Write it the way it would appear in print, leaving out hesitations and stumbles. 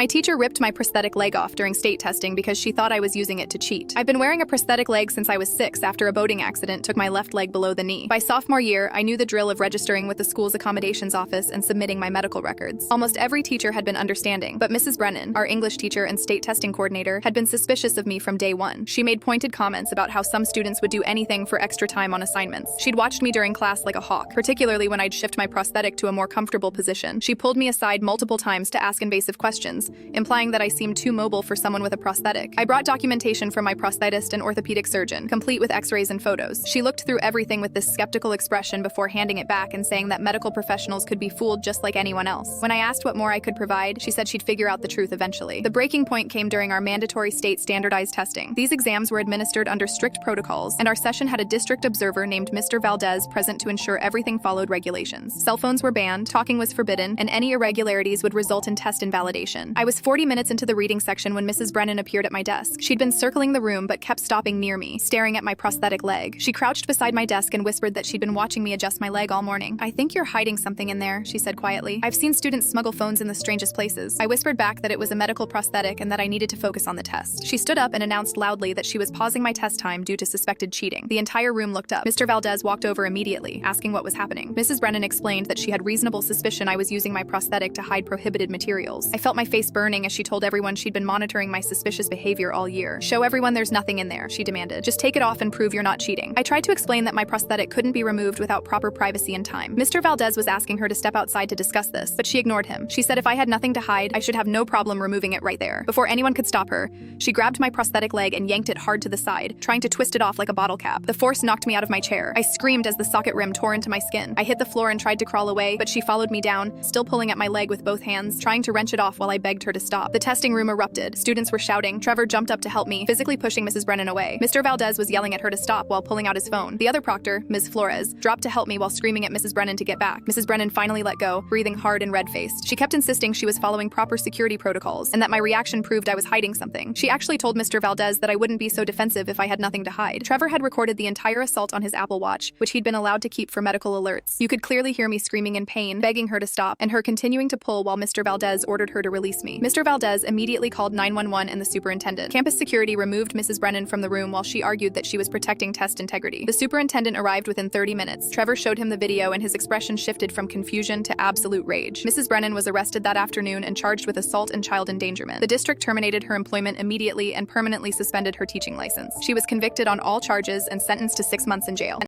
My teacher ripped my prosthetic leg off during state testing because she thought I was using it to cheat. I've been wearing a prosthetic leg since I was 6 after a boating accident took my left leg below the knee. By sophomore year, I knew the drill of registering with the school's accommodations office and submitting my medical records. Almost every teacher had been understanding, but Mrs. Brennan, our English teacher and state testing coordinator, had been suspicious of me from day one. She made pointed comments about how some students would do anything for extra time on assignments. She'd watched me during class like a hawk, particularly when I'd shift my prosthetic to a more comfortable position. She pulled me aside multiple times to ask invasive questions, implying that I seemed too mobile for someone with a prosthetic. I brought documentation from my prosthetist and orthopedic surgeon, complete with x-rays and photos. She looked through everything with this skeptical expression before handing it back and saying that medical professionals could be fooled just like anyone else. When I asked what more I could provide, she said she'd figure out the truth eventually. The breaking point came during our mandatory state standardized testing. These exams were administered under strict protocols, and our session had a district observer named Mr. Valdez present to ensure everything followed regulations. Cell phones were banned, talking was forbidden, and any irregularities would result in test invalidation. I was 40 minutes into the reading section when Mrs. Brennan appeared at my desk. She'd been circling the room but kept stopping near me, staring at my prosthetic leg. She crouched beside my desk and whispered that she'd been watching me adjust my leg all morning. "I think you're hiding something in there," she said quietly. "I've seen students smuggle phones in the strangest places." I whispered back that it was a medical prosthetic and that I needed to focus on the test. She stood up and announced loudly that she was pausing my test time due to suspected cheating. The entire room looked up. Mr. Valdez walked over immediately, asking what was happening. Mrs. Brennan explained that she had reasonable suspicion I was using my prosthetic to hide prohibited materials. I felt my face burning as she told everyone she'd been monitoring my suspicious behavior all year. "Show everyone there's nothing in there," she demanded. "Just take it off and prove you're not cheating." I tried to explain that my prosthetic couldn't be removed without proper privacy and time. Mr. Valdez was asking her to step outside to discuss this, but she ignored him. She said if I had nothing to hide, I should have no problem removing it right there. Before anyone could stop her, she grabbed my prosthetic leg and yanked it hard to the side, trying to twist it off like a bottle cap. The force knocked me out of my chair. I screamed as the socket rim tore into my skin. I hit the floor and tried to crawl away, but she followed me down, still pulling at my leg with both hands, trying to wrench it off while I begged her to stop. The testing room erupted. Students were shouting. Trevor jumped up to help me, physically pushing Mrs. Brennan away. Mr. Valdez was yelling at her to stop while pulling out his phone. The other proctor, Ms. Flores, dropped to help me while screaming at Mrs. Brennan to get back. Mrs. Brennan finally let go, breathing hard and red-faced. She kept insisting she was following proper security protocols and that my reaction proved I was hiding something. She actually told Mr. Valdez that I wouldn't be so defensive if I had nothing to hide. Trevor had recorded the entire assault on his Apple Watch, which he'd been allowed to keep for medical alerts. You could clearly hear me screaming in pain, begging her to stop, and her continuing to pull while Mr. Valdez ordered her to release me. Mr. Valdez immediately called 911 and the superintendent. Campus security removed Mrs. Brennan from the room while she argued that she was protecting test integrity. The superintendent arrived within 30 minutes. Trevor showed him the video and his expression shifted from confusion to absolute rage. Mrs. Brennan was arrested that afternoon and charged with assault and child endangerment. The district terminated her employment immediately and permanently suspended her teaching license. She was convicted on all charges and sentenced to 6 months in jail.